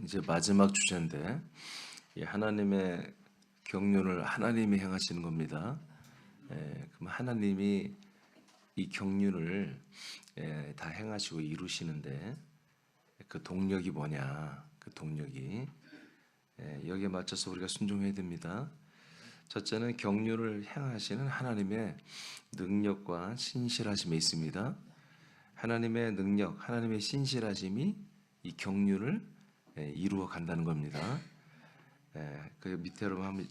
이제 마지막 주제인데 이 하나님의 경륜을 하나님이 행하시는 겁니다. 그럼 하나님이 이 경륜을 다 행하시고 이루시는데 그 동력이 뭐냐? 그 동력이 여기에 맞춰서 우리가 순종해야 됩니다. 첫째는 경륜을 행하시는 하나님의 능력과 신실하심에 있습니다. 하나님의 능력, 하나님의 신실하심이 이 경륜을 이루어 간다는 겁니다. 그 밑으로 한번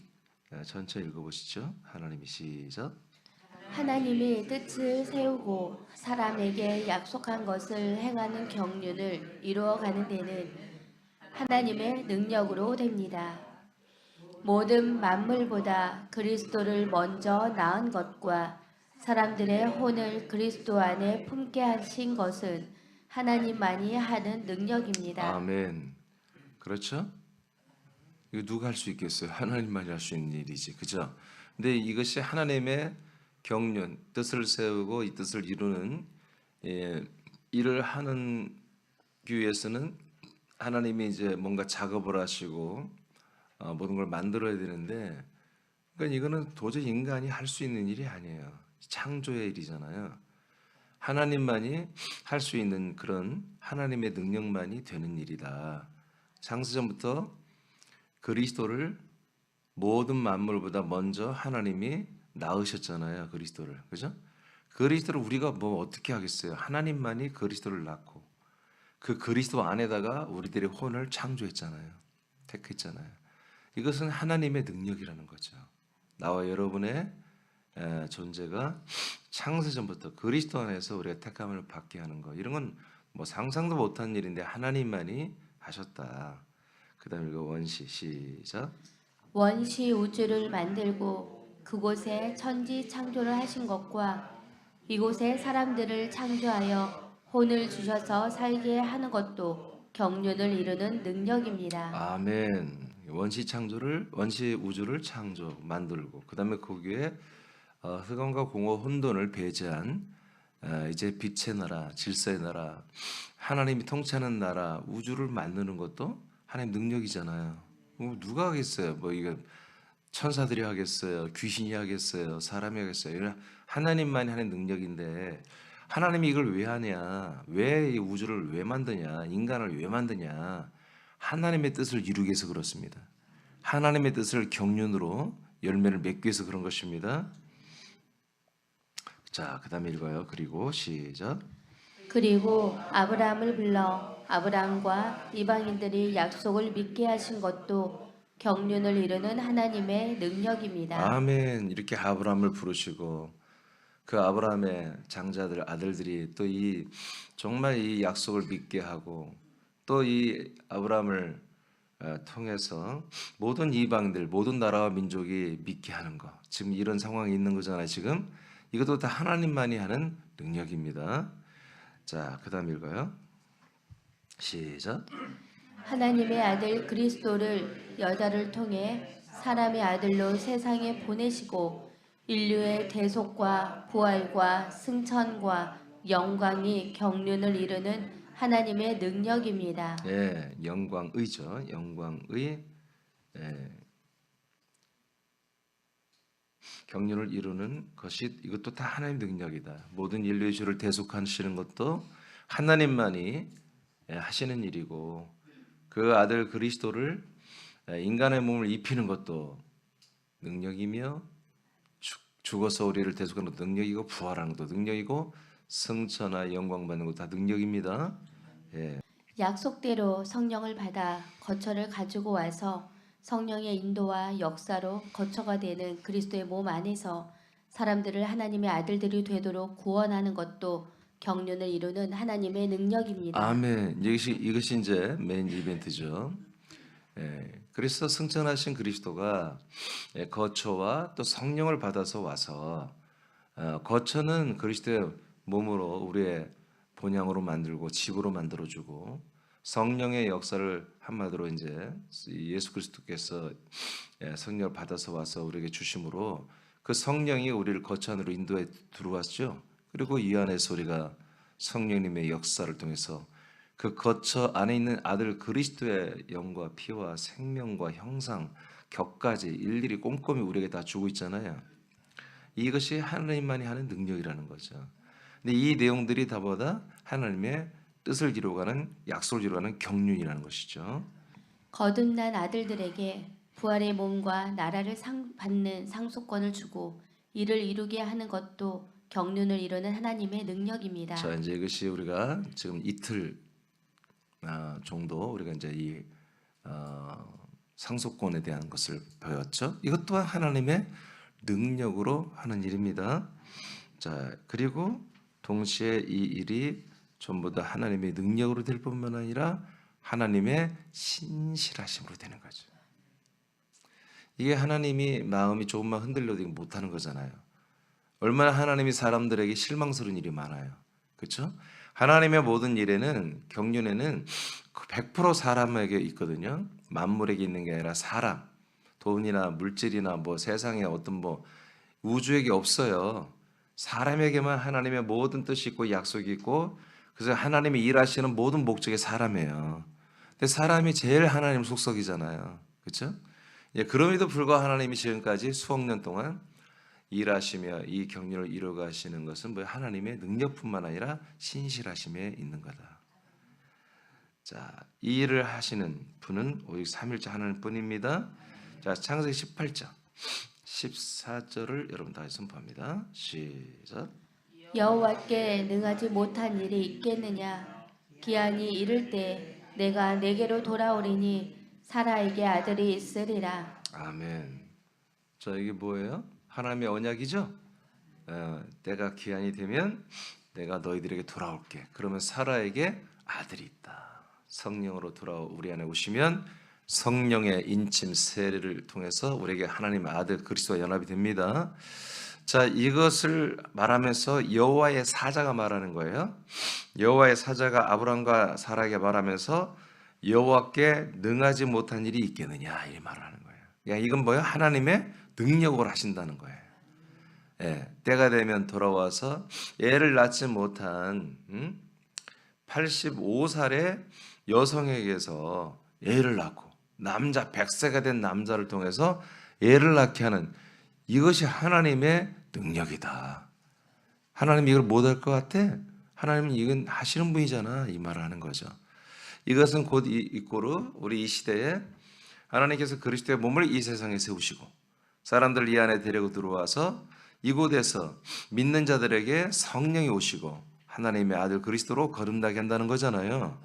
전체 읽어보시죠. 하나님이 시작. 하나님이 뜻을 세우고 사람에게 약속한 것을 행하는 경륜을 이루어가는 데는 하나님의 능력으로 됩니다. 모든 만물보다 그리스도를 먼저 낳은 것과 사람들의 혼을 그리스도 안에 품게 하신 것은 하나님만이 하는 능력입니다. 아멘. 그렇죠? 이거 누가 할 수 있겠어요? 하나님만이 할 수 있는 일이지, 그죠? 근데 이것이 하나님의 경륜, 뜻을 세우고 이 뜻을 이루는 일을 하는 위해서는 하나님이 이제 뭔가 작업을 하시고 모든 걸 만들어야 되는데, 그러니까 이거는 도저히 인간이 할 수 있는 일이 아니에요. 창조의 일이잖아요. 하나님만이 할 수 있는 그런 하나님의 능력만이 되는 일이다. 창세전부터 그리스도를 모든 만물보다 먼저 하나님이 낳으셨잖아요. 그리스도를. 그죠? 그리스도를 우리가 뭐 어떻게 하겠어요? 하나님만이 그리스도를 낳고 그 그리스도 안에다가 우리들의 혼을 창조했잖아요. 택했잖아요. 이것은 하나님의 능력이라는 거죠. 나와 여러분의 존재가 창세전부터 그리스도 안에서 우리가 택함을 받게 하는 거, 이런 건 뭐 상상도 못한 일인데 하나님만이 하셨다. 그 다음에 이거 원시 시작. 원시 우주를 만들고 그곳에 천지 창조를 하신 것과 이곳에 사람들을 창조하여 혼을 주셔서 살게 하는 것도 경륜을 이루는 능력입니다. 아멘. 원시 우주를 창조 만들고 그 다음에 거기에 흑암과 공허 혼돈을 배제한 이제 빛의 나라, 질서의 나라, 하나님이 통치하는 나라, 우주를 만드는 것도 하나님 능력이잖아요. 누가 하겠어요? 뭐 이거 천사들이 하겠어요? 귀신이 하겠어요? 사람이 하겠어요? 이런 하나님만이 하는 능력인데 하나님이 이걸 왜 하냐? 왜 이 우주를 왜 만드냐? 인간을 왜 만드냐? 하나님의 뜻을 이루기 위해서 그렇습니다. 하나님의 뜻을 경륜으로 열매를 맺기 위해서 그런 것입니다. 자, 그 다음에 읽어요. 그리고 시작. 그리고 아브라함을 불러 아브라함과 이방인들이 약속을 믿게 하신 것도 경륜을 이루는 하나님의 능력입니다. 아멘. 이렇게 아브라함을 부르시고 그 아브라함의 장자들 아들들이 또 이 정말 이 약속을 믿게 하고 또 이 아브라함을 통해서 모든 이방들 모든 나라와 민족이 믿게 하는 거, 지금 이런 상황이 있는 거잖아요. 지금 이것도 다 하나님만이 하는 능력입니다. 자, 그다음 읽어요. 시작. 하나님의 아들 그리스도를 여자를 통해 사람의 아들로 세상에 보내시고 인류의 대속과 부활과 승천과 영광이 경륜을 이루는 하나님의 능력입니다. 예, 영광의죠. 영광의 경륜을 이루는 것이 이것도 다 하나님의 능력이다. 모든 인류의 죄를 대속하시는 것도 하나님만이 하시는 일이고 그 아들 그리스도를 인간의 몸을 입히는 것도 능력이며 죽어서 우리를 대속하는 것도 능력이고 부활하는 것도 능력이고 승천하 영광 받는 것도 다 능력입니다. 예. 약속대로 성령을 받아 거처를 가지고 와서 성령의 인도와 역사로 거처가 되는 그리스도의 몸 안에서 사람들을 하나님의 아들들이 되도록 구원하는 것도 경륜을 이루는 하나님의 능력입니다. 아멘. 이것이 이제 메인 이벤트죠. 그래서 승천하신 그리스도가 거처와 또 성령을 받아서 와서 거처는 그리스도의 몸으로 우리의 본향으로 만들고 집으로 만들어주고 성령의 역사를 한마디로 이제 예수 그리스도께서 성령을 받아서 와서 우리에게 주심으로 그 성령이 우리를 거처 안으로 인도해 들어왔죠. 그리고 이 안에서 우리가 성령님의 역사를 통해서 그 거처 안에 있는 아들 그리스도의 영과 피와 생명과 형상, 격까지 일일이 꼼꼼히 우리에게 다 주고 있잖아요. 이것이 하나님만이 하는 능력이라는 거죠. 근데 이 내용들이 다보다 하나님의 뜻을 이루어가는, 약속을 이루어가는 경륜이라는 것이죠. 거듭난 아들들에게 부활의 몸과 나라를 받는 상속권을 주고 이를 이루게 하는 것도 경륜을 이루는 하나님의 능력입니다. 자, 이제 이것이 우리가 지금 이틀 정도 우리가 이제 이 상속권에 대한 것을 배웠죠. 이것 또한 하나님의 능력으로 하는 일입니다. 자, 그리고 동시에 이 일이 전부 다 하나님의 능력으로 될 뿐만 아니라 하나님의 신실하심으로 되는 거죠. 이게 하나님이 마음이 조금만 흔들려도 못하는 거잖아요. 얼마나 하나님이 사람들에게 실망스러운 일이 많아요. 그렇죠? 하나님의 모든 일에는, 경륜에는 100% 사람에게 있거든요. 만물에게 있는 게 아니라 사람, 돈이나 물질이나 뭐 세상에 어떤 뭐 우주에게 없어요. 사람에게만 하나님의 모든 뜻이 있고 약속이 있고, 그래서 하나님이 일하시는 모든 목적이 사람이에요. 근데 사람이 제일 하나님 속성이잖아요. 그렇죠? 예, 그럼에도 불구하고 하나님이 지금까지 수억 년 동안 일하시며 이 경륜을 이루어가시는 것은 뭐 하나님의 능력뿐만 아니라 신실하심에 있는 거다. 자, 이 일을 하시는 분은 오직 삼일째 하나님뿐입니다. 자, 창세기 18장 14절을 여러분 다시 선포합니다. 시작. 여호와께 능하지 못한 일이 있겠느냐? 기한이 이를 때 내가 내게로 돌아오리니 사라에게 아들이 있으리라. 아멘. 자, 이게 뭐예요? 하나님의 언약이죠. 때가 기한이 되면 내가 너희들에게 돌아올게. 그러면 사라에게 아들이 있다. 성령으로 우리 안에 오시면 성령의 인침 세례를 통해서 우리에게 하나님의 아들 그리스도와 연합이 됩니다. 자, 이것을 말하면서 여호와의 사자가 말하는 거예요. 여호와의 사자가 아브람과 사라에게 말하면서 여호와께 능하지 못한 일이 있겠느냐 이 말을 하는 거예요. 그러니까 이건 뭐예요? 하나님의 능력으로 하신다는 거예요. 예, 때가 되면 돌아와서 애를 낳지 못한 85살의 여성에게서 애를 낳고 남자 100세가 된 남자를 통해서 애를 낳게 하는, 이것이 하나님의 능력이다. 하나님이 이걸 못할 것 같아? 하나님은 이건 하시는 분이잖아. 이 말을 하는 거죠. 이것은 곧 이꼬르 우리 이 시대에 하나님께서 그리스도의 몸을 이 세상에 세우시고 사람들 이 안에 데리고 들어와서 이곳에서 믿는 자들에게 성령이 오시고 하나님의 아들 그리스도로 거듭나게 한다는 거잖아요.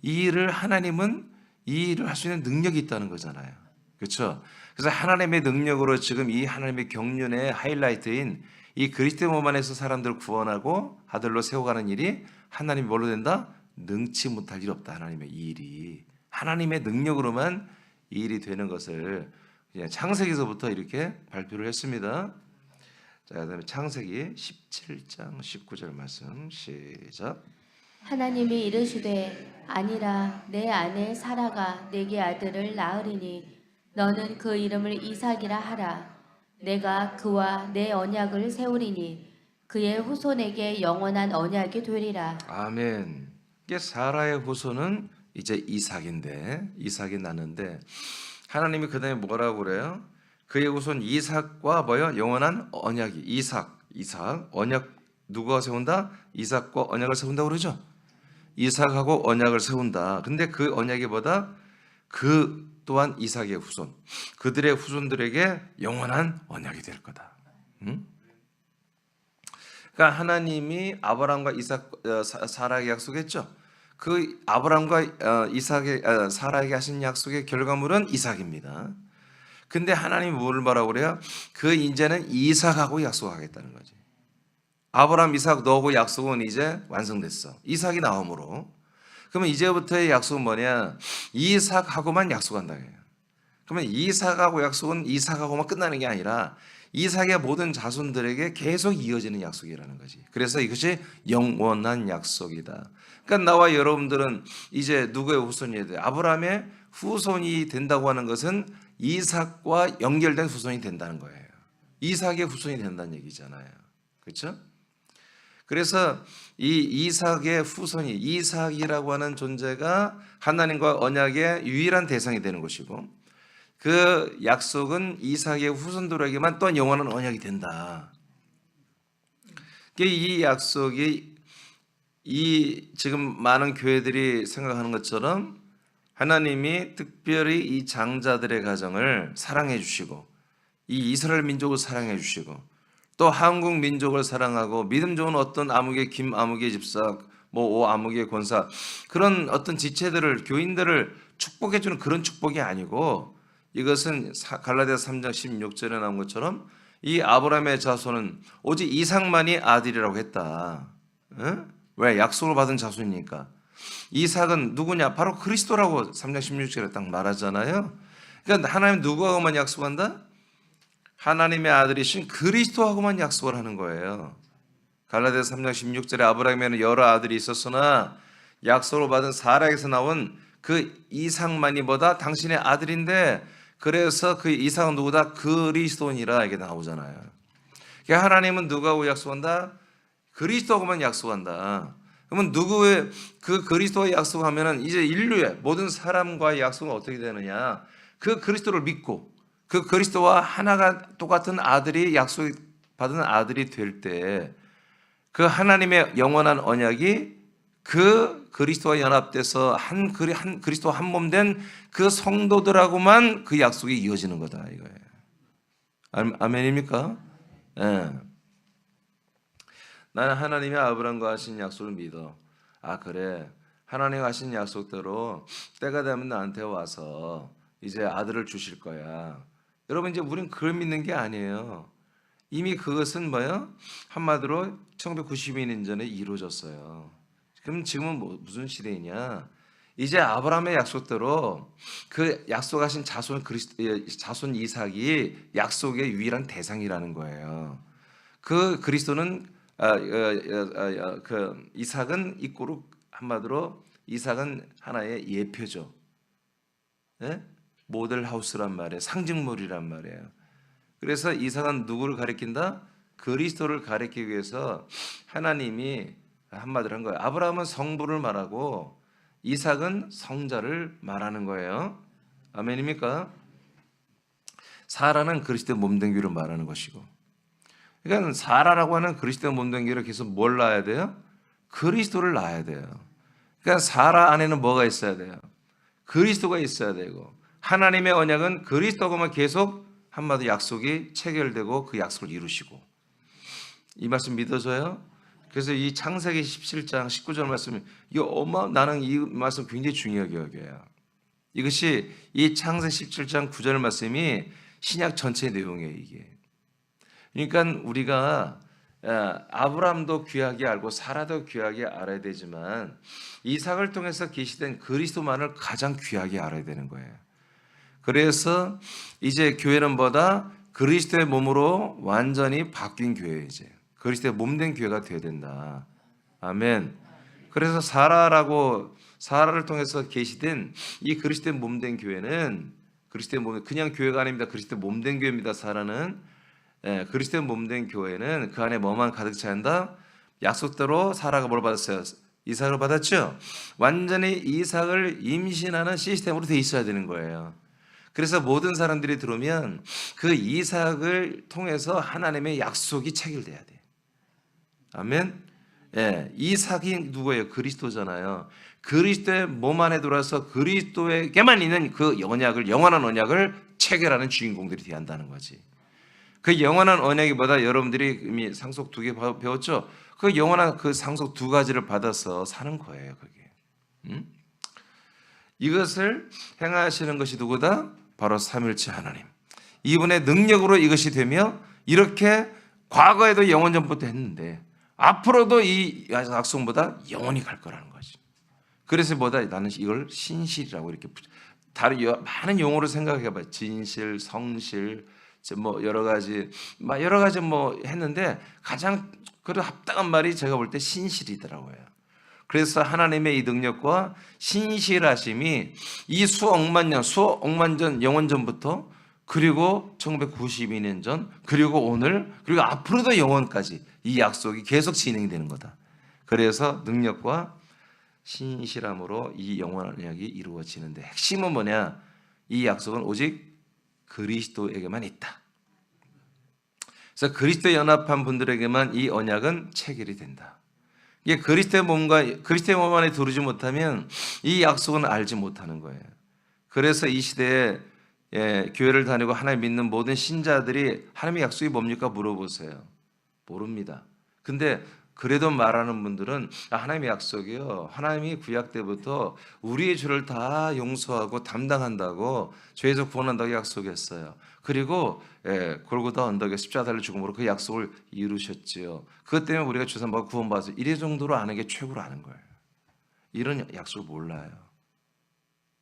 이 일을 하나님은 이 일을 할 수 있는 능력이 있다는 거잖아요. 그렇죠? 그래서 하나님의 능력으로 지금 이 하나님의 경륜의 하이라이트인 이 그리스도의 몸 안에서 사람들을 구원하고 아들로 세워가는 일이 하나님이 뭘로 된다? 능치 못할 일 없다. 하나님의 이 일이 하나님의 능력으로만 이 일이 되는 것을 그냥 창세기에서부터 이렇게 발표를 했습니다. 자, 그다음에 창세기 17장 19절 말씀 시작. 하나님이 이르시되 아니라 내 아내 사라가 내게 아들을 낳으리니 너는 그 이름을 이삭이라 하라. 내가 그와 내 언약을 세우리니 그의 후손에게 영원한 언약이 되리라. 아멘. 이게 사라의 후손은 이제 이삭인데, 이삭이 나는데 하나님이 그다음에 뭐라고 그래요? 그의 후손 이삭과 뭐요? 영원한 언약이. 이삭 언약 누가 세운다? 이삭과 언약을 세운다고 그러죠. 이삭하고 언약을 세운다. 근데 그 언약이 뭐다? 그 또한 이삭의 후손, 그들의 후손들에게 영원한 언약이 될 거다. 그러니까 하나님이 아브라함과 이삭, 사라에게 약속했죠. 그 아브라함과 사라에게 하신 약속의 결과물은 이삭입니다. 근데 하나님이 뭘 말하고 그래요? 그 이제는 이삭하고 약속하겠다는 거지. 아브라함, 이삭 너하고 약속은 이제 완성됐어. 이삭이 나옴으로. 그러면 이제부터의 약속은 뭐냐? 이삭하고만 약속한다. 그러면 이삭하고 약속은 이삭하고만 끝나는 게 아니라 이삭의 모든 자손들에게 계속 이어지는 약속이라는 거지. 그래서 이것이 영원한 약속이다. 그러니까 나와 여러분들은 이제 누구의 후손이 돼? 아브라함의 후손이 된다고 하는 것은 이삭과 연결된 후손이 된다는 거예요. 이삭의 후손이 된다는 얘기잖아요. 그렇죠? 그래서 이 이삭의 후손이, 이삭이라고 하는 존재가 하나님과 언약의 유일한 대상이 되는 것이고, 그 약속은 이삭의 후손들에게만 또한 영원한 언약이 된다. 이 약속이 이 지금 많은 교회들이 생각하는 것처럼 하나님이 특별히 이 장자들의 가정을 사랑해 주시고, 이 이스라엘 민족을 사랑해 주시고, 또 한국 민족을 사랑하고 믿음 좋은 어떤 아무개, 김아무개 집사, 뭐 오아무개 권사, 그런 어떤 지체들을, 교인들을 축복해 주는 그런 축복이 아니고, 이것은 갈라디아서 3장 16절에 나온 것처럼 이 아브라함의 자손은 오직 이삭만이 아들이라고 했다. 응? 왜? 약속을 받은 자손이니까. 이삭은 누구냐? 바로 그리스도라고 3장 16절에 딱 말하잖아요. 그러니까 하나님 누구하고만 약속한다? 하나님의 아들이신 그리스도하고만 약속을 하는 거예요. 갈라디아서 3장 16절에 아브라함에는 여러 아들이 있었으나 약속을 받은 사라에게서 나온 그 이삭만이보다 당신의 아들인데, 그래서 그 이삭은 누구다? 그리스도니라 이게 나오잖아요. 그러니까 하나님은 누구하고 약속한다? 그리스도하고만 약속한다. 그러면 누구의 그 그리스도와 약속하면은 이제 인류의 모든 사람과의 약속은 어떻게 되느냐? 그 그리스도를 믿고 그 그리스도와 하나가 똑같은 아들이 약속받은 아들이 될 때 그 하나님의 영원한 언약이 그 그리스도와 연합돼서 한 그리스도와 한 몸 된 그 성도들하고만 그 약속이 이어지는 거다 이거예요. 아멘입니까? 예. 나는 하나님이 아브라함과 하신 약속을 믿어. 아 그래, 하나님이 하신 약속대로 때가 되면 나한테 와서 이제 아들을 주실 거야. 여러분, 이제 우린 그걸 믿는 게 아니에요. 이미 그것은 뭐예요? 한마디로 1992년 전에 이루어졌어요. 그럼 지금은 무슨 시대이냐? 이제 아브라함의 약속대로 그 약속하신 자손 이삭이 약속의 유일한 대상이라는 거예요. 그 그리스도는 그 이삭은 이꼬르, 한마디로 이삭은 하나의 예표죠. 예? 모델 하우스란 말이에요. 상징물이란 말이에요. 그래서 이삭은 누구를 가리킨다? 그리스도를 가리키기 위해서 하나님이 한마디로 한 거예요. 아브라함은 성부를 말하고 이삭은 성자를 말하는 거예요. 아멘입니까? 사라는 그리스도의 몸된 교를 말하는 것이고, 그러니까 사라라고 하는 그리스도의 몸된 교를 계속 뭘 낳아야 돼요? 그리스도를 낳아야 돼요. 그러니까 사라 안에는 뭐가 있어야 돼요? 그리스도가 있어야 되고, 하나님의 언약은 그리스도하고만 계속 한마디 약속이 체결되고 그 약속을 이루시고. 이 말씀 믿어져요? 그래서 이 창세기 17장 19절 말씀이 나는 이 말씀 굉장히 중요하게 여겨요. 이것이 이 창세기 17장 9절 말씀이 신약 전체 내용이에요, 이게. 그러니까 우리가 아브라함도 귀하게 알고 사라도 귀하게 알아야 되지만 이삭을 통해서 계시된 그리스도만을 가장 귀하게 알아야 되는 거예요. 그래서 이제 교회는 뭐다? 그리스도의 몸으로 완전히 바뀐 교회, 이제 그리스도의 몸된 교회가 되어야 된다. 아멘. 그래서 사라를 통해서 계시된 이 그리스도의 몸된 교회는 그리스도의 몸, 그냥 교회가 아닙니다. 그리스도의 몸된 교회입니다. 사라는 그리스도의 몸된 교회는 그 안에 뭐만 가득 차야 한다? 약속대로 사라가 뭘 받았어요? 이삭을 받았죠. 완전히 이삭을 임신하는 시스템으로 돼 있어야 되는 거예요. 그래서 모든 사람들이 들어오면 그 이삭을 통해서 하나님의 약속이 체결돼야 돼. 아멘. 예, 이삭이 누구예요? 그리스도잖아요. 그리스도의 몸 안에 들어와서 그리스도에게만 있는 그 언약을, 영원한 언약을 체결하는 주인공들이 돼야 한다는 거지. 그 영원한 언약이 뭐다? 여러분들이 이미 상속 2개 배웠죠? 그 영원한 그 상속 2가지를 받아서 사는 거예요, 그게. 이것을 행하시는 것이 누구다? 바로 삼위일체 하나님. 이분의 능력으로 이것이 되며, 이렇게 과거에도 영원전부터 했는데 앞으로도 이 약속보다 영원히 갈 거라는 거지. 그래서 나는 이걸 신실이라고 이렇게 다른 많은 용어로 생각해봐. 진실, 성실, 뭐 여러 가지 뭐 했는데 가장 그래도 합당한 말이 제가 볼 때 신실이더라고요. 그래서 하나님의 이 능력과 신실하심이 이 수억만 년 영원전부터 그리고 1992년 전, 그리고 오늘, 그리고 앞으로도 영원까지 이 약속이 계속 진행이 되는 거다. 그래서 능력과 신실함으로 이 영원한 언약이 이루어지는데 핵심은 뭐냐? 이 약속은 오직 그리스도에게만 있다. 그래서 그리스도에 연합한 분들에게만 이 언약은 체결이 된다. 이게 그리스도의 몸 안에 들어오지 못하면 이 약속은 알지 못하는 거예요. 그래서 이 시대에 교회를 다니고 하나님 믿는 모든 신자들이 하나님의 약속이 뭡니까 물어보세요. 모릅니다. 근데 그래도 말하는 분들은 하나님의 약속이요, 하나님이 구약 때부터 우리의 죄를 다 용서하고 담당한다고, 죄에서 구원한다고 약속했어요. 그리고 골고다 언덕에 십자가 달려 죽음으로 그 약속을 이루셨지요. 그것 때문에 우리가 주산받고 구원받아서 이래 정도로 아는 게 최고로 아는 거예요. 이런 약속을 몰라요.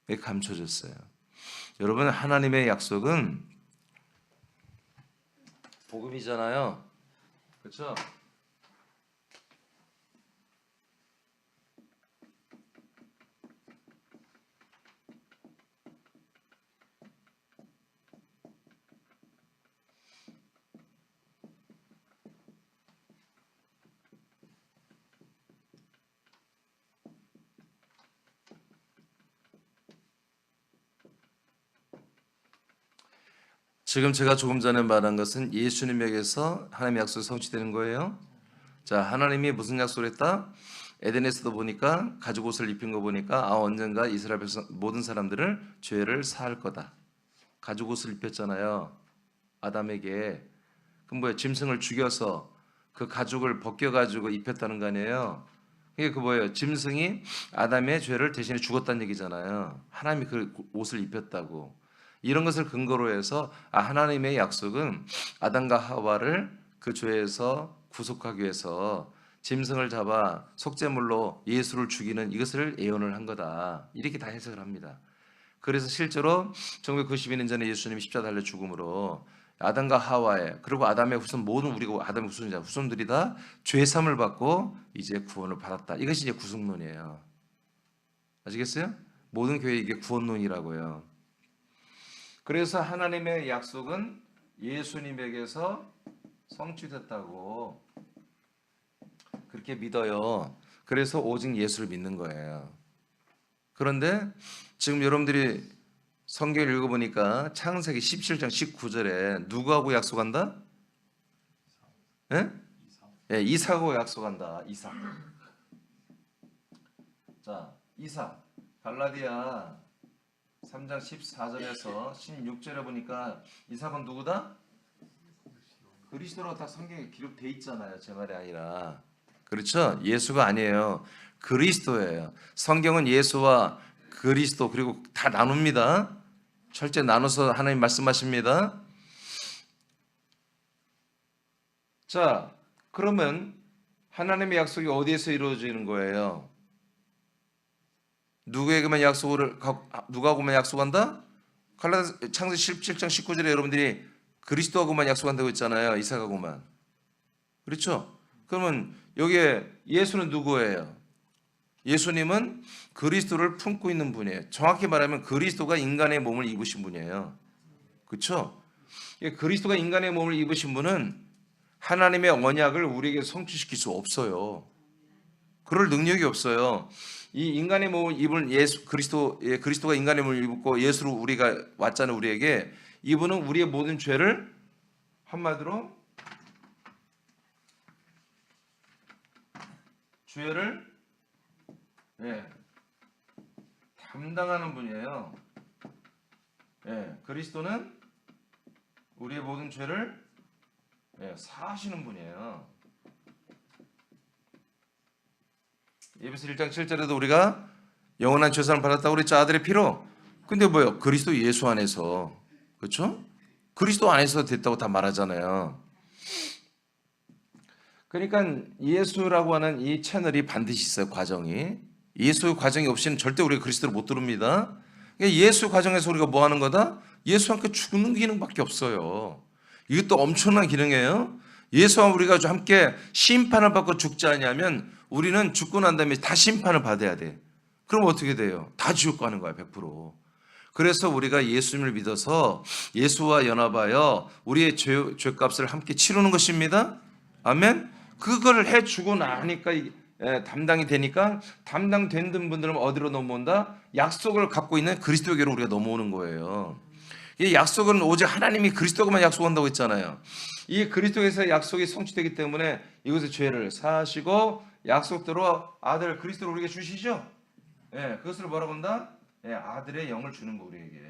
왜 감춰졌어요? 여러분, 하나님의 약속은 복음이잖아요. 그렇죠? 지금 제가 조금 전에 말한 것은 예수님에게서 하나님의 약속이 성취되는 거예요. 자, 하나님이 무슨 약속을 했다? 에덴에서도 보니까 가죽 옷을 입힌 거 보니까 언젠가 이스라엘 백성 모든 사람들을 죄를 사할 거다. 가죽 옷을 입혔잖아요. 아담에게. 그럼 뭐예요? 짐승을 죽여서 그 가죽을 벗겨가지고 입혔다는 거 아니에요? 이게 그 뭐예요? 짐승이 아담의 죄를 대신에 죽었다는 얘기잖아요. 하나님이 그 옷을 입혔다고. 이런 것을 근거로 해서 하나님의 약속은 아담과 하와를 그 죄에서 구속하기 위해서 짐승을 잡아 속죄물로 예수를 죽이는 이것을 예언을 한 거다. 이렇게 다 해석을 합니다. 그래서 실제로 1992년 전에 예수님이 십자가 달려 죽음으로 아담과 하와의, 그리고 아담의 후손, 모든 우리가 아담의 후손들이 다 죄삼을 받고 이제 구원을 받았다. 이것이 이제 구속론이에요. 아시겠어요? 모든 교회 이게 구원론이라고요. 그래서 하나님의 약속은 예수님에게서 성취됐다고 그렇게 믿어요. 그래서 오직 예수를 믿는 거예요. 그런데 지금 여러분들이 성경을 읽어보니까 창세기 17장 19절에 누구하고 약속한다? 예? 예, 이삭하고 약속한다. 이삭. 자, 이삭. 갈라디아 3장 14절에서 16절에 보니까 이삭은 누구다? 그리스도라고 다 성경에 기록돼 있잖아요. 제 말이 아니라. 그렇죠? 예수가 아니에요. 그리스도예요. 성경은 예수와 그리스도 그리고 다 나눕니다. 철저히 나눠서 하나님 말씀하십니다. 자, 그러면 하나님의 약속이 어디에서 이루어지는 거예요? 누구에게만 누구하고만 약속한다? 창세기 17장 19절에 여러분들이 그리스도하고만 약속한다고 했잖아요. 이삭하고만. 그렇죠? 그러면 여기에 예수는 누구예요? 예수님은 그리스도를 품고 있는 분이에요. 정확히 말하면 그리스도가 인간의 몸을 입으신 분이에요. 그렇죠? 그리스도가 인간의 몸을 입으신 분은 하나님의 언약을 우리에게 성취시킬 수 없어요. 그럴 능력이 없어요. 이 인간의 몸을 입은 그리스도가 인간의 몸을 입고 예수로 우리가 왔잖아요. 우리에게 이분은 우리의 모든 죄를 한마디로 죄를 담당하는 분이에요. 그리스도는 우리의 모든 죄를 사하시는 분이에요. 에베소 1장 7절에도 우리가 영원한 죄사함을 받았다고 그랬죠. 아들의 피로. 근데 뭐예요? 그리스도 예수 안에서. 그렇죠? 그리스도 안에서 됐다고 다 말하잖아요. 그러니까 예수라고 하는 이 채널이 반드시 있어요. 과정이. 예수의 과정이 없이는 절대 우리가 그리스도를 못 들읍니다. 그러니까 예수 과정에서 우리가 뭐 하는 거다? 예수와 함께 죽는 기능밖에 없어요. 이것도 엄청난 기능이에요. 예수와 우리가 함께 심판을 받고 죽지 않냐면 우리는 죽고 난 다음에 다 심판을 받아야 돼. 그럼 어떻게 돼요? 다 지옥 가는 거야, 100%. 그래서 우리가 예수님을 믿어서 예수와 연합하여 우리의 죄값을 함께 치르는 것입니다. 아멘. 그걸 해주고 나니까 담당이 되니까 담당된 분들은 어디로 넘어온다? 약속을 갖고 있는 그리스도에게로 우리가 넘어오는 거예요. 이 약속은 오직 하나님이 그리스도만 약속한다고 했잖아요. 이 그리스도에서 약속이 성취되기 때문에 이것의 죄를 사하시고 약속대로 아들 그리스도를 우리에게 주시죠. 그것을 뭐라고 한다? 아들의 영을 주는 거 우리에게.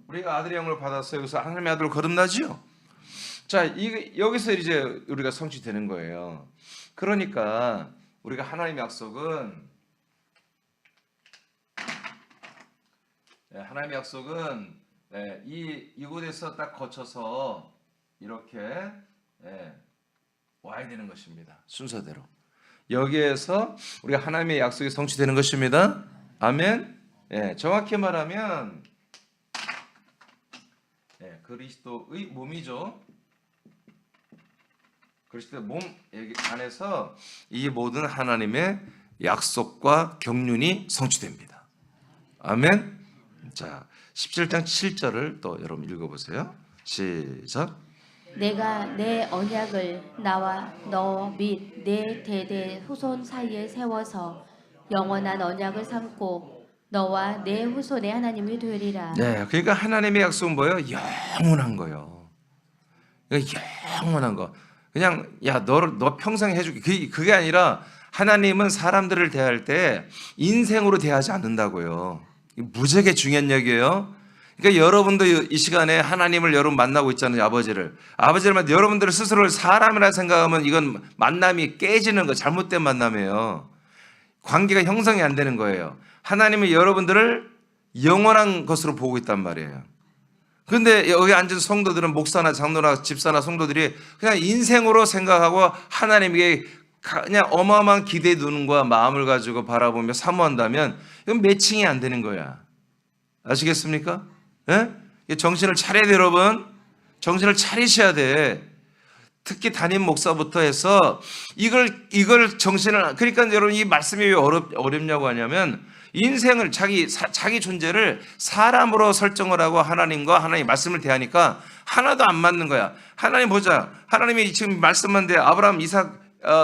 우리가 아들의 영을 받아서 여기서 하나님의 아들로 거듭나지요. 자, 여기서 이제 우리가 성취되는 거예요. 그러니까 우리가 하나님의 약속은 이곳에서 딱 거쳐서 이렇게 와야 되는 것입니다. 순서대로. 여기에서 우리가 하나님의 약속이 성취되는 것입니다. 아멘. 정확히 말하면 그리스도의 몸이죠. 그리스도의 몸 안에서 이 모든 하나님의 약속과 경륜이 성취됩니다. 아멘. 자, 17장 7절을 또 여러분 읽어보세요. 시작. 내가 내 언약을 나와 너 및 내 대대 후손 사이에 세워서 영원한 언약을 삼고 너와 내 후손의 하나님이 되리라. 네, 그러니까 하나님의 약속은 뭐예요? 영원한 거요. 영원한 거. 그냥 너 평생 해줄게. 그게 아니라 하나님은 사람들을 대할 때 인생으로 대하지 않는다고요. 무지하게 중요한 얘기예요. 그러니까 여러분도 이 시간에 하나님을 여러분 만나고 있잖아요. 아버지를 만나 여러분들 스스로를 사람이라 생각하면 이건 만남이 깨지는 거, 잘못된 만남이에요. 관계가 형성이 안 되는 거예요. 하나님은 여러분들을 영원한 것으로 보고 있단 말이에요. 그런데 여기 앉은 성도들은 목사나 장로나 집사나 성도들이 그냥 인생으로 생각하고 하나님에게 그냥 어마어마한 기대 눈과 마음을 가지고 바라보며 사모한다면 이건 매칭이 안 되는 거야. 아시겠습니까? 정신을 차려야 돼, 여러분. 정신을 차리셔야 돼. 특히 담임 목사부터 해서 이걸 정신을, 그러니까 여러분 이 말씀이 왜 어렵냐고 하냐면 인생을 자기 존재를 사람으로 설정을 하고 하나님과 하나님 말씀을 대하니까 하나도 안 맞는 거야. 하나님 보자. 하나님이 지금 말씀한데 아브라함, 이삭,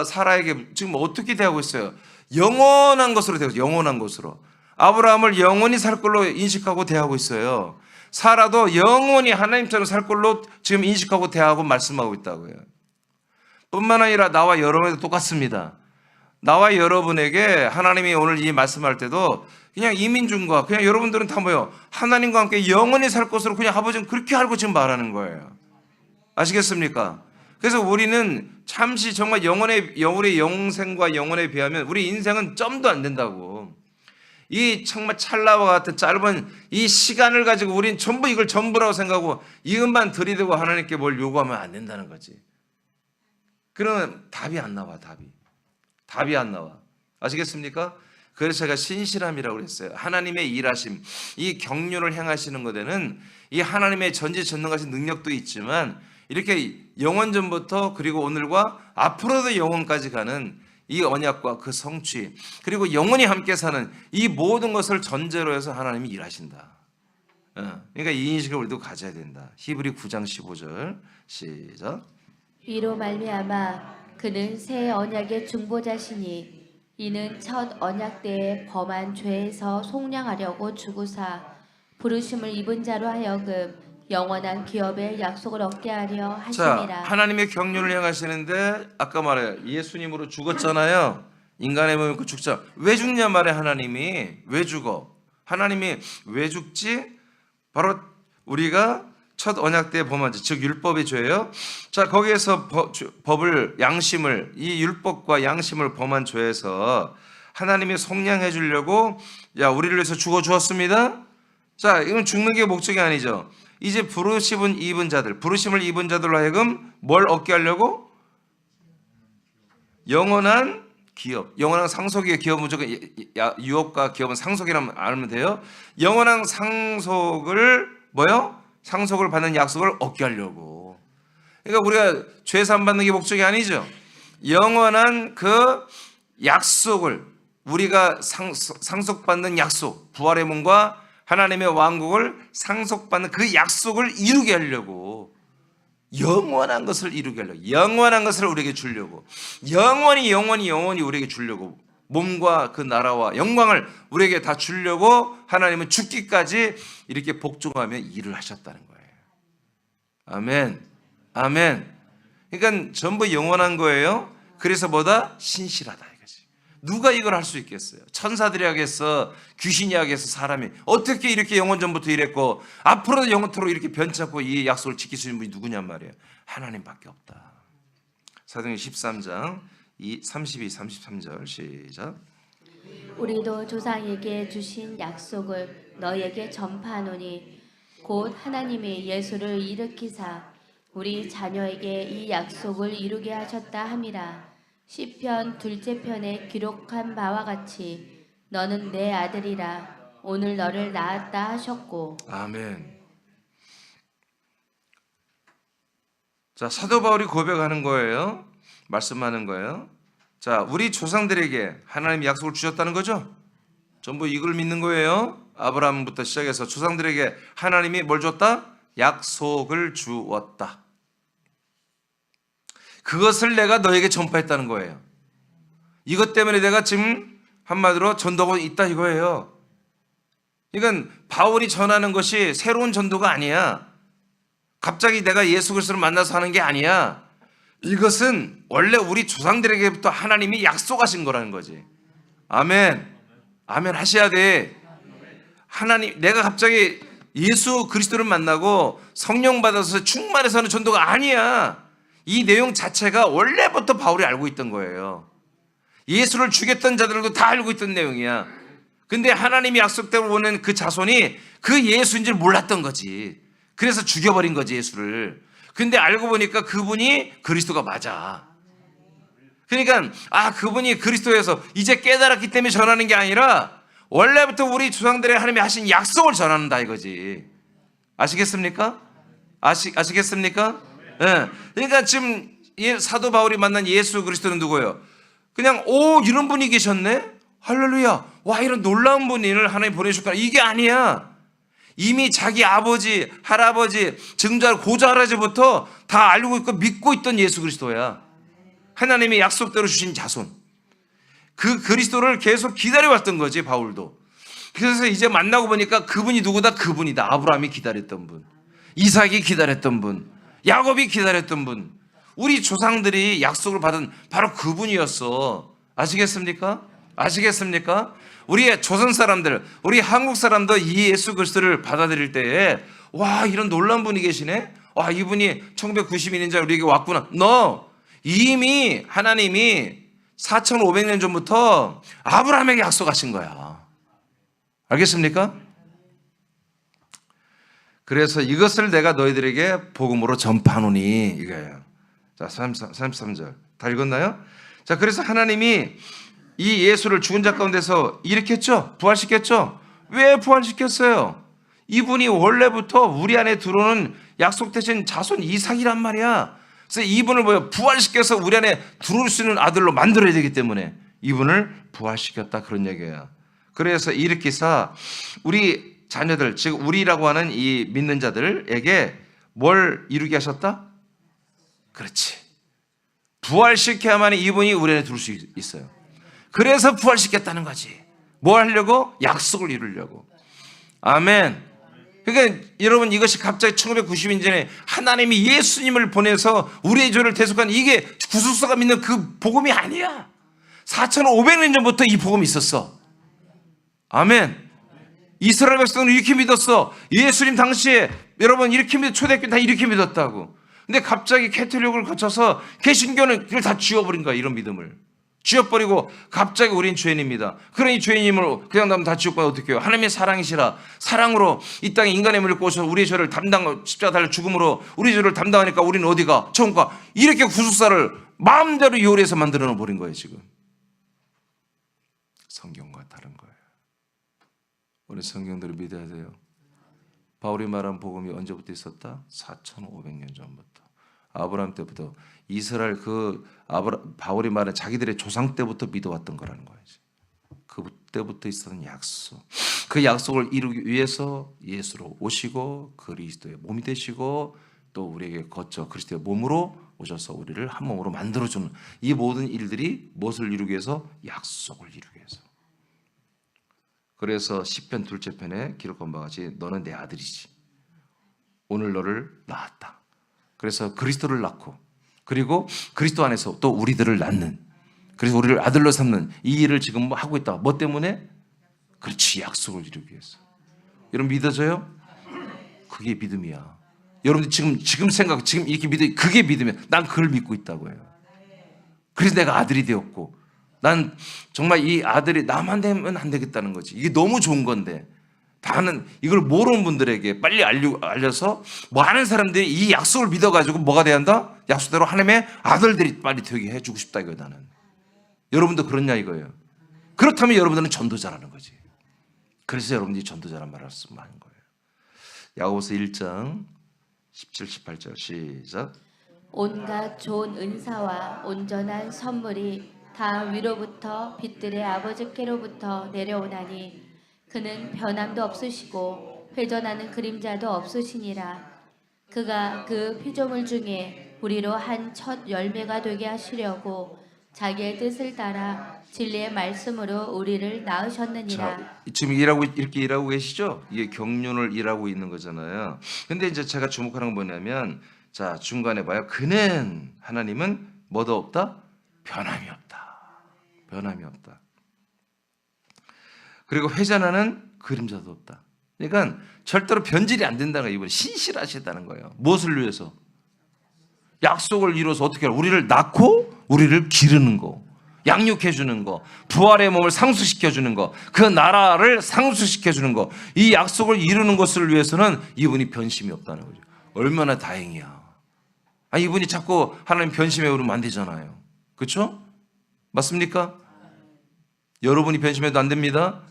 사라에게 지금 어떻게 대하고 있어요? 영원한 것으로 대하고 있어요. 영원한 것으로. 아브라함을 영원히 살 걸로 인식하고 대하고 있어요. 사라도 영원히 하나님처럼 살 걸로 지금 인식하고 대하고 말씀하고 있다고요. 뿐만 아니라 나와 여러분에도 똑같습니다. 나와 여러분에게 하나님이 오늘 이 말씀할 때도 그냥 이민중과 그냥 여러분들은 다 뭐요? 하나님과 함께 영원히 살 것으로 그냥 아버지는 그렇게 알고 지금 말하는 거예요. 아시겠습니까? 그래서 우리는 잠시 정말 영혼의 영생과 영혼에 비하면 우리 인생은 점도 안 된다고. 이 정말 찰나와 같은 짧은 이 시간을 가지고 우린 전부 이걸 전부라고 생각하고 이것만 들이대고 하나님께 뭘 요구하면 안 된다는 거지. 그러면 답이 안 나와. 답이 안 나와. 아시겠습니까? 그래서 제가 신실함이라고 그랬어요. 하나님의 일하심, 이 경륜을 행하시는 것에는 이 하나님의 전지전능하신 능력도 있지만 이렇게 영원전부터 그리고 오늘과 앞으로도 영원까지 가는 이 언약과 그 성취, 그리고 영원히 함께 사는 이 모든 것을 전제로 해서 하나님이 일하신다. 그러니까 이 인식을 우리도 가져야 된다. 히브리 9장 15절 시작. 이로 말미암아 그는 새 언약의 중보자시니 이는 첫 언약 때에 범한 죄에서 속량하려고 주구사 부르심을 입은 자로 하여금 영원한 기업의 약속을 얻게 하려 하심이라. 자, 하나님의 경륜을 행하시는데 아까 말해 예수님으로 죽었잖아요. 인간의 몸을 입고 죽자. 왜 죽냐 말해. 하나님이 왜 죽어? 하나님이 왜 죽지? 바로 우리가 첫 언약 때 범한 죄, 즉 율법의 죄예요. 자, 거기에서 법을 양심을 이 율법과 양심을 범한 죄에서 하나님이 속량해 주려고 우리를 위해서 죽어 주었습니다. 자, 이건 죽는 게 목적이 아니죠. 이제 부르심을 입은 자들로 하여금 뭘 얻게 하려고? 영원한 기업, 영원한 상속의 기업. 무조건 유업과 기업은 상속이라면 알면 돼요. 영원한 상속을 뭐요? 상속을 받는 약속을 얻게 하려고. 그러니까 우리가 죄 사함 받는 게 목적이 아니죠. 영원한 그 약속을 우리가 상속받는 약속, 부활의 몸과 하나님의 왕국을 상속받는 그 약속을 이루게 하려고, 영원한 것을 이루게 하려고, 영원한 것을 우리에게 주려고, 영원히 우리에게 주려고, 몸과 그 나라와 영광을 우리에게 다 주려고 하나님은 죽기까지 이렇게 복종하며 일을 하셨다는 거예요. 아멘. 아멘. 그러니까 전부 영원한 거예요. 그래서 뭐다? 신실하다 이거지. 누가 이걸 할 수 있겠어요? 천사들이 하겠어? 귀신이 하겠어? 사람이? 어떻게 이렇게 영원전부터 이랬고 앞으로도 영원토록 이렇게 변치 않고 이 약속을 지킬 수 있는 분이 누구냔 말이에요. 하나님밖에 없다. 사도행전 13장 32, 33절 시작. 우리도 조상에게 주신 약속을 너에게 전파하노니 곧 하나님이 예수를 일으키사 우리 자녀에게 이 약속을 이루게 하셨다 함이라. 시편 2째 편에 기록한 바와 같이 너는 내 아들이라 오늘 너를 낳았다 하셨고. 아멘. 자, 사도 바울이 고백하는 거예요. 말씀하는 거예요. 자, 우리 조상들에게 하나님이 약속을 주셨다는 거죠. 전부 이걸 믿는 거예요. 아브라함부터 시작해서 조상들에게 하나님이 뭘 줬다? 약속을 주었다. 그것을 내가 너에게 전파했다는 거예요. 이것 때문에 내가 지금 한마디로 전도가 있다 이거예요. 그러니까 바울이 전하는 것이 새로운 전도가 아니야. 갑자기 내가 예수 그리스도를 만나서 하는 게 아니야. 이것은 원래 우리 조상들에게부터 하나님이 약속하신 거라는 거지. 아멘. 아멘 하셔야 돼. 하나님, 내가 갑자기 예수 그리스도를 만나고 성령 받아서 충만해서 하는 전도가 아니야. 이 내용 자체가 원래부터 바울이 알고 있던 거예요. 예수를 죽였던 자들도 다 알고 있던 내용이야. 근데 하나님이 약속대로 오는 그 자손이 그 예수인 줄 몰랐던 거지. 그래서 죽여버린 거지, 예수를. 근데 알고 보니까 그분이 그리스도가 맞아. 그러니까 그분이 그리스도여서 이제 깨달았기 때문에 전하는 게 아니라 원래부터 우리 조상들의 하나님이 하신 약속을 전하는다 이거지. 아시겠습니까? 아시겠습니까? 네. 그러니까 지금 사도 바울이 만난 예수 그리스도는 누구예요? 그냥 이런 분이 계셨네? 할렐루야. 와, 이런 놀라운 분을 하나님 보내주셨구나. 이게 아니야. 이미 자기 아버지, 할아버지, 증조할 고조할아버지부터 다 알고 있고 믿고 있던 예수 그리스도야. 하나님의 약속대로 주신 자손. 그 그리스도를 계속 기다려왔던 거지, 바울도. 그래서 이제 만나고 보니까 그분이 누구다? 그분이다. 아브라함이 기다렸던 분, 이삭이 기다렸던 분, 야곱이 기다렸던 분, 우리 조상들이 약속을 받은 바로 그분이었어. 아시겠습니까? 아시겠습니까? 우리의 조선 사람들, 우리 한국 사람도 이 예수 그리스도를 받아들일 때에 와, 이런 놀라운 분이 계시네? 와, 이분이 1992년자 우리에게 왔구나. 이미 하나님이 4,500년 전부터 아브라함에게 약속하신 거야. 알겠습니까? 그래서 이것을 내가 너희들에게 복음으로 전파하노니 이거예요. 자, 33절 다 읽었나요? 자, 그래서 하나님이 이 예수를 죽은 자 가운데서 일으켰죠? 부활시켰죠? 왜 부활시켰어요? 이분이 원래부터 우리 안에 들어오는 약속되신 자손 이삭이란 말이야. 그래서 이분을 부활시켜서 우리 안에 들어올 수 있는 아들로 만들어야 되기 때문에 이분을 부활시켰다 그런 얘기예요. 그래서 일으키사 우리 자녀들, 즉 우리라고 하는 이 믿는 자들에게 뭘 이루게 하셨다? 그렇지. 부활시켜야만 이분이 우리 안에 들어올 수 있어요. 그래서 부활시켰다는 거지. 뭐 하려고? 약속을 이루려고. 아멘. 그러니까 여러분, 이것이 갑자기 1990년에 하나님이 예수님을 보내서 우리의 죄를 대속한 이게 구속사가 믿는 그 복음이 아니야. 4,500년 전부터 이 복음이 있었어. 아멘. 이스라엘 백성은 이렇게 믿었어. 예수님 당시에 여러분 이렇게 초대교회 다 이렇게 믿었다고. 근데 갑자기 캐톨릭을 거쳐서 개신교는 이걸 다 지워버린 거야. 이런 믿음을 지워버리고 갑자기 우린 죄인입니다. 그러니 죄인임을 그냥 다 지웠고 어떻게 해요? 하나님의 사랑이시라. 사랑으로 이 땅에 인간의 물을 꼬셔서 우리의 죄를 십자가 달려 죽음으로 우리 죄를 담당하니까 우리는 어디가? 천국 가. 이렇게 구속사를 마음대로 요리해서 만들어 버린 거예요. 지금 성경과 다른 거예요. 우리 성경들을 믿어야 돼요. 바울이 말한 복음이 언제부터 있었다? 4,500년 전부터. 아브라함 때부터 이스라엘 바울이 말한 자기들의 조상 때부터 믿어왔던 거라는 거예요. 그때부터 있었던 약속. 그 약속을 이루기 위해서 예수로 오시고 그리스도의 몸이 되시고 또 우리에게 거쳐 그리스도의 몸으로 오셔서 우리를 한 몸으로 만들어주는 이 모든 일들이 무엇을 이루기 위해서? 약속을 이루기 위해서. 그래서 시편 둘째 편에 기록한 바와 같이 너는 내 아들이지. 오늘 너를 낳았다. 그래서 그리스도를 낳고 그리고 그리스도 안에서 또 우리들을 낳는, 그래서 우리를 아들로 삼는 이 일을 지금 하고 있다. 뭐 때문에? 그렇지, 약속을 이루기 위해서. 여러분 믿어져요? 그게 믿음이야. 여러분들 지금 생각, 지금 이렇게 믿어, 그게 믿으면 난 그걸 믿고 있다고 해요. 그래서 내가 아들이 되었고, 난 정말 이 아들이 나만 되면 안 되겠다는 거지. 이게 너무 좋은 건데, 다는 이걸 모르는 분들에게 빨리 알려서 많은 사람들이 이 약속을 믿어가지고 뭐가 돼야 한다? 약속대로 하나님의 아들들이 빨리 되게 해주고 싶다 이거 나는. 여러분도 그렇냐 이거예요. 그렇다면 여러분들은 전도자라는 거지. 그래서 여러분들이 전도자란 말을 쓰면 하는 거예요. 야고보서 1장 17, 18절 시작. 온갖 좋은 은사와 온전한 선물이 다 위로부터 빛들의 아버지께로부터 내려오나니 그는 변함도 없으시고 회전하는 그림자도 없으시니라. 그가 그 피조물 중에 우리로 한 첫 열매가 되게 하시려고 자기의 뜻을 따라 진리의 말씀으로 우리를 낳으셨느니라. 자, 지금 이렇게 일하고 계시죠? 이게 경륜을 일하고 있는 거잖아요. 근데 이제 제가 주목하는 건 뭐냐면, 자, 중간에 봐요. 그는, 하나님은 뭐도 없다? 변함이 없다. 변함이 없다. 그리고 회전하는 그림자도 없다. 그러니까 절대로 변질이 안 된다는 거예요. 이분이 신실하시다는 거예요. 무엇을 위해서? 약속을 이루어서 어떻게 해요? 우리를 낳고 우리를 기르는 거, 양육해 주는 거, 부활의 몸을 상수시켜 주는 거, 그 나라를 상수시켜 주는 거, 이 약속을 이루는 것을 위해서는 이분이 변심이 없다는 거죠. 얼마나 다행이야. 아니, 이분이 자꾸 하나님 변심해 오르면 안 되잖아요. 그렇죠? 맞습니까? 여러분이 변심해도 안 됩니다.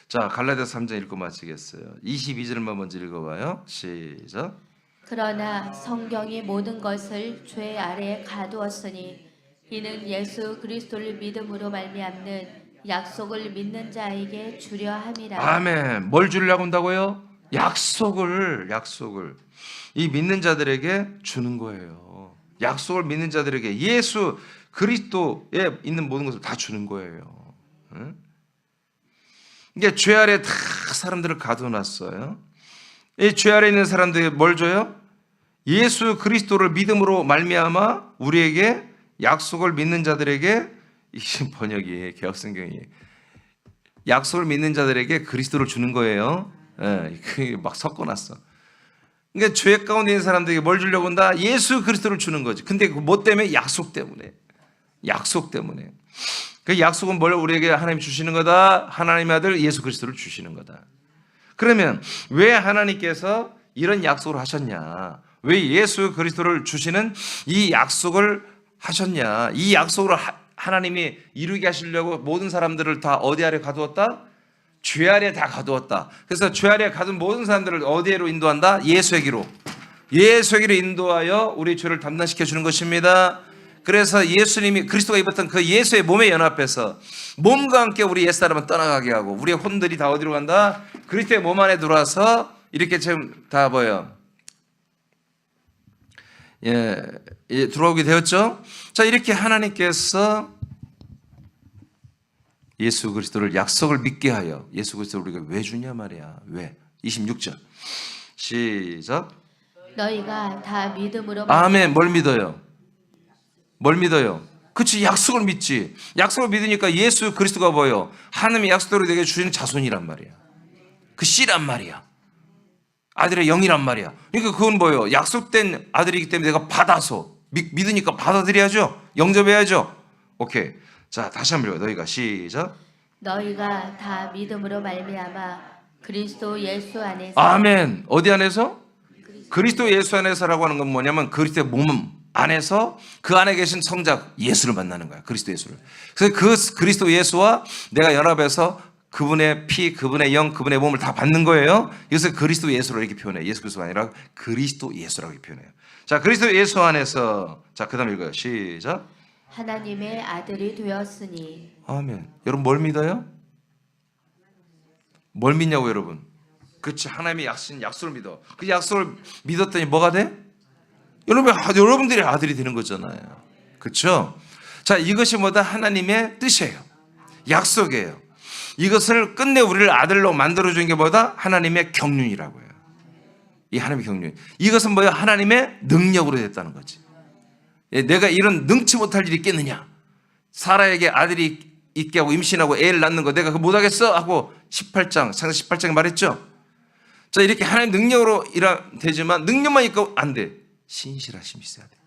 자, 갈라디아서 3장 읽고 마치겠어요. 22절만 먼저 읽어봐요. 시작. 그러나 성경이 모든 것을 죄 아래에 가두었으니 이는 예수 그리스도를 믿음으로 말미암는 약속을 믿는 자에게 주려 함이라. 아멘. 뭘 주려고 한다고요? 약속을 이 믿는 자들에게 주는 거예요. 약속을 믿는 자들에게 예수 그리스도에 있는 모든 것을 다 주는 거예요. 응? 이게 죄 아래 다 사람들을 가둬놨어요. 이 죄 아래 있는 사람들에게 뭘 줘요? 예수 그리스도를 믿음으로 말미암아 우리에게 약속을 믿는 자들에게, 이 번역이 개혁성경이 약속을 믿는 자들에게 그리스도를 주는 거예요. 예, 막 섞어놨어. 그러니까 죄 가운데 있는 사람들에게 뭘 주려고 한다? 예수 그리스도를 주는 거지. 근데 그 뭐 때문에? 약속 때문에. 약속 때문에. 그 약속은 뭘 우리에게 하나님 주시는 거다? 하나님의 아들 예수 그리스도를 주시는 거다. 그러면 왜 하나님께서 이런 약속을 하셨냐? 왜 예수 그리스도를 주시는 이 약속을 하셨냐? 이 약속을 하나님이 이루게 하시려고 모든 사람들을 다 어디 아래 가두었다? 죄 아래 다 가두었다. 그래서 죄 아래 가둔 모든 사람들을 어디로 인도한다? 예수에게로. 예수에게로 인도하여 우리 죄를 담당시켜 주는 것입니다. 그래서 예수님이 그리스도가 입었던 그 예수의 몸에 연합해서 몸과 함께 우리 옛사람은 떠나가게 하고 우리의 혼들이 다 어디로 간다? 그리스도의 몸 안에 들어와서 이렇게 지금 다 뭐예요? 들어오게 되었죠. 자, 이렇게 하나님께서 예수 그리스도를 약속을 믿게 하여 예수 그리스도를 우리가 왜 주냐 말이야. 왜? 26절 시작. 너희가 다 믿음으로 아멘. 뭘 믿어요? 뭘 믿어요? 그치, 약속을 믿지. 약속을 믿으니까 예수 그리스도가 뭐예요? 하나님의 약속대로 내게 주시는 자손이란 말이야. 그 씨란 말이야. 아들의 영이란 말이야. 그러니까 그건 뭐예요? 약속된 아들이기 때문에 내가 받아서 믿으니까 받아들여야죠. 영접해야죠. 오케이. 자, 다시 한번 읽어요. 너희가 시작. 너희가 다 믿음으로 말미암아 그리스도 예수 안에서. 아멘. 어디 안에서? 그리스도 예수 안에서라고 하는 건 뭐냐면 그리스도의 몸 안에서 그 안에 계신 성자 예수를 만나는 거야. 그리스도 예수를. 그래서 그 그리스도 예수와 내가 연합해서 그분의 피, 그분의 영, 그분의 몸을 다 받는 거예요. 그래서 그리스도 예수로 이렇게 표현해요. 예수 그리스도가 아니라 그리스도 예수라고 표현해요. 자, 그리스도 예수 안에서. 자, 그 다음 읽어요. 시작. 하나님의 아들이 되었으니. 아멘. 여러분 뭘 믿어요? 뭘 믿냐고 여러분? 그렇지. 하나님의 약속을 믿어. 그 약속을 믿었더니 뭐가 돼? 여러분들이 아들이 되는 거잖아요. 그렇죠? 자, 이것이 뭐다? 하나님의 뜻이에요. 약속이에요. 이것을 끝내 우리를 아들로 만들어준 게 뭐다? 하나님의 경륜이라고 해요. 이 하나님의 경륜. 이것은 뭐야? 하나님의 능력으로 됐다는 거지. 내가 이런 능치 못할 일이 있겠느냐? 사라에게 아들이 있게 하고 임신하고 애를 낳는 거 내가 그거 못하겠어? 하고 18장, 창세기 18장에 말했죠. 자, 이렇게 하나님 능력으로 되지만 능력만 있고 안 돼. 신실하심이 있어야 돼.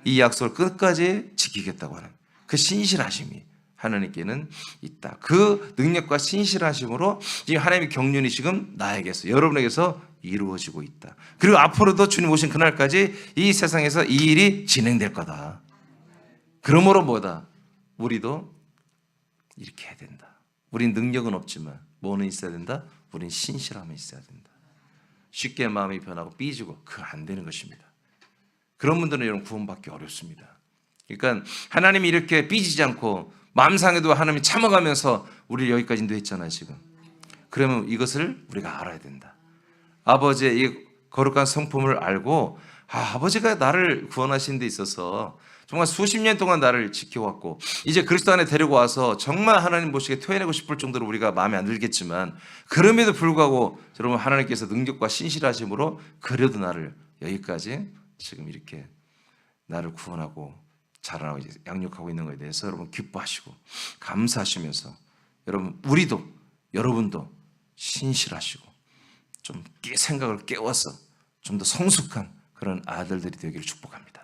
이 약속을 끝까지 지키겠다고 하는 그 신실하심이 하나님께는 있다. 그 능력과 신실하심으로 지금 하나님의 경륜이 지금 나에게서, 여러분에게서 이루어지고 있다. 그리고 앞으로도 주님 오신 그날까지 이 세상에서 이 일이 진행될 거다. 그러므로 뭐다? 우리도 이렇게 해야 된다. 우린 능력은 없지만 뭐는 있어야 된다? 우린 신실함이 있어야 된다. 쉽게 마음이 변하고 삐지고 그거 안 되는 것입니다. 그런 분들은 여러분 구원받기 어렵습니다. 그러니까 하나님이 이렇게 삐지지 않고 마음 상해도 하나님이 참아가면서 우리를 여기까지 인도했잖아요 지금. 그러면 이것을 우리가 알아야 된다. 아버지의 이 거룩한 성품을 알고 아버지가 나를 구원하신 데 있어서 정말 수십 년 동안 나를 지켜왔고 이제 그리스도 안에 데리고 와서 정말 하나님 보시기에 토해내고 싶을 정도로 우리가 마음에 안 들겠지만 그럼에도 불구하고 여러분 하나님께서 능력과 신실하심으로 그래도 나를 여기까지 지금 이렇게 나를 구원하고 자라나고 양육하고 있는 것에 대해서 여러분 기뻐하시고 감사하시면서 여러분 우리도 여러분도 신실하시고 좀 생각을 깨워서 좀 더 성숙한 그런 아들들이 되기를 축복합니다.